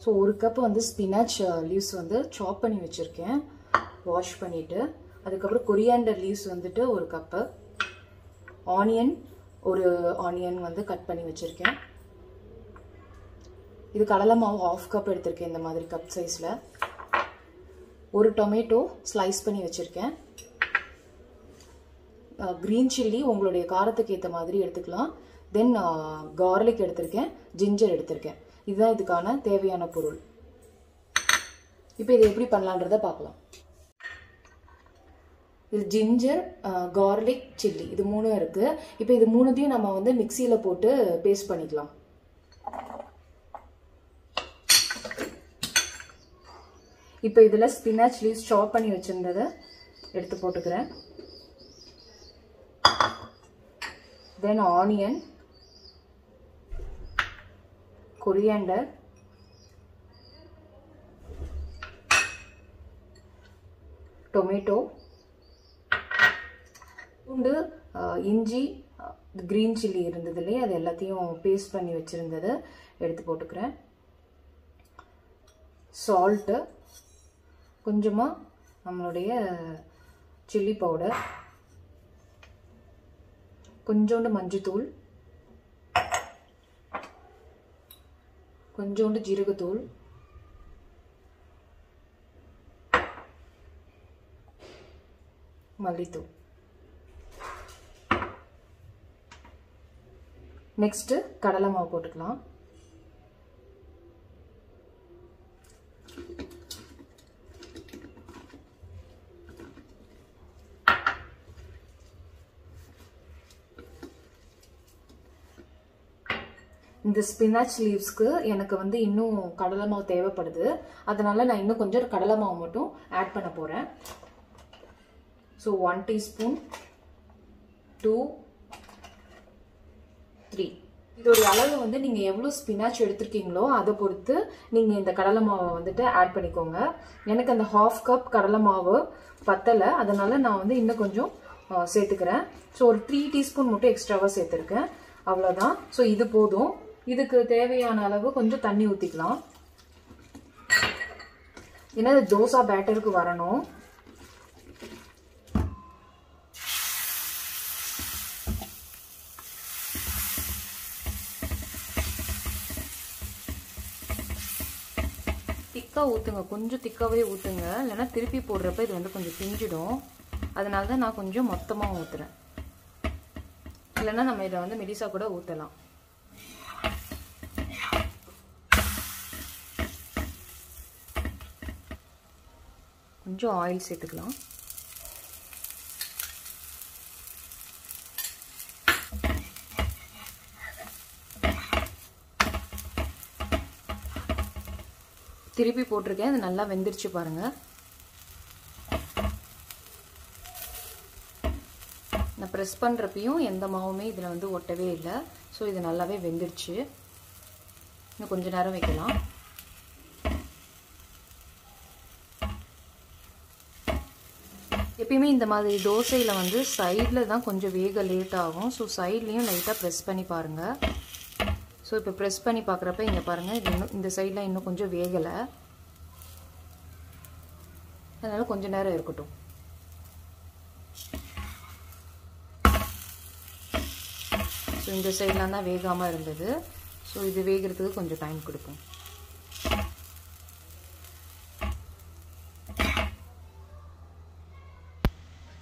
So 1 cup வந்து spinach leaves வந்து சாப் பண்ணி வச்சுருக்கேன், வாஷ் பண்ணிவிட்டு. அதுக்கப்புறம் கொரியாண்டர் லீவ்ஸ் வந்துட்டு 1 கப்பு, ஆனியன் ஒரு ஆனியன் வந்து கட் பண்ணி வச்சுருக்கேன். இது கடலை மாவு 1/2 கப் எடுத்திருக்கேன், இந்த மாதிரி கப் சைஸில். ஒரு டொமேட்டோ ஸ்லைஸ் பண்ணி வச்சுருக்கேன். க்ரீன் சில்லி உங்களுடைய காரத்துக்கு ஏற்ற மாதிரி எடுத்துக்கலாம். தென் கார்லிக் எடுத்திருக்கேன், ஜிஞ்சர் எடுத்திருக்கேன். இதுதான் இதுக்கான தேவையான பொருள். இப்போ இதை எப்படி பண்ணலான்றதை பார்க்கலாம். இது ஜிஞ்சர், கார்லிக், சில்லி இது 3 இருக்குது. இப்போ இது 3த்தையும் நம்ம வந்து மிக்சியில் போட்டு பேஸ்ட் பண்ணிக்கலாம். இப்போ இதில் ஸ்பினாச் லீவ்ஸ் சாப் பண்ணி வச்சுருந்ததை எடுத்து போட்டுக்கிறேன். தென் ஆனியன், கொரியாண்டர், டொமேட்டோ, பூண்டு, இஞ்சி, கிரீன் சில்லி இருந்தது இல்லையா, அது எல்லாத்தையும் பேஸ்ட் பண்ணி வச்சுருந்ததை எடுத்து போட்டுக்கிறேன். சால்ட்டு, கொஞ்சமாக நம்மளுடைய சில்லி பவுடர், கொஞ்சோண்டு மஞ்சத்தூள், கொஞ்சோண்டு ஜீரகத்தூள், மல்லித்தூள். நெக்ஸ்ட் கடலை மாவு போட்டுக்கலாம். இந்த ஸ்பினாச் லீவ்ஸ்க்கு எனக்கு வந்து இன்னும் கடலை மாவு தேவைப்படுது, அதனால நான் இன்னும் கொஞ்சம் கடலை மாவு மட்டும் ஆட் பண்ண போறேன். So 1 teaspoon, 2, 3. இதோட அளவு வந்து நீங்க எவ்வளவு ஸ்பினாச் எடுத்திருக்கீங்களோ அதை பொறுத்து நீங்க இந்த கடலை மாவை வந்துட்டு ஆட் பண்ணிக்கோங்க. எனக்கு அந்த 1/2 கப் கடலை மாவு பத்தலை, அதனால நான் வந்து இன்னும் கொஞ்சம் சேர்த்துக்கிறேன். ஸோ ஒரு 3 டீஸ்பூன் மட்டும் எக்ஸ்ட்ராவா சேர்த்துருக்கேன், அவ்வளோதான். ஸோ இது போதும். இதுக்கு தேவையான அளவு கொஞ்சம் தண்ணி ஊற்றிக்கலாம், ஏன்னா இது தோசை பேட்டருக்கு வரணும். திக்காக ஊற்றுங்க, கொஞ்சம் திக்காகவே ஊற்றுங்க, இல்லைன்னா திருப்பி போடுறப்ப இது வந்து கொஞ்சம் பிஞ்சிடும். அதனால தான் நான் கொஞ்சம் மொத்தமாக ஊற்றுறேன், இல்லைன்னா நம்ம இதை வந்து மெலிசா கூட ஊற்றலாம். கொஞ்சம் ஆயில் சேர்த்துக்கலாம். திருப்பி போட்டிருக்கேன், அது நல்லா வெந்துருச்சு பாருங்க. நான் ப்ரெஸ் பண்ணுறப்பையும் எந்த மாவுமே இதில் வந்து ஒட்டவே இல்லை. ஸோ இது நல்லாவே வெந்துருச்சு. இன்னும் கொஞ்ச நேரம் வைக்கலாம். எப்பயுமே இந்த மாதிரி தோசையில் வந்து சைடில் தான் கொஞ்சம் வேக லேட் ஆகும். ஸோ சைட்லேயும் லைட்டாக ப்ரெஸ் பண்ணி பாருங்கள். ஸோ இப்போ ப்ரெஸ் பண்ணி பார்க்குறப்ப இங்கே பாருங்கள், இது இன்னும் இந்த சைடில் இன்னும் கொஞ்சம் வேகலை, அதனால் கொஞ்சம் நேரம் இருக்கட்டும். ஸோ இந்த சைட்லாம் தான் வேகாமல் இருந்தது. ஸோ இது வேகிறதுக்கு கொஞ்சம் டைம் கொடுப்போம்.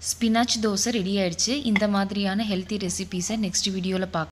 ஸ்பினாச் தோசை ரெடி ஆயிடுச்சு. இந்த மாதிரியான ஹெல்த்தி ரெசிபீஸை நெக்ஸ்ட் வீடியோவில் பார்க்கலாம்.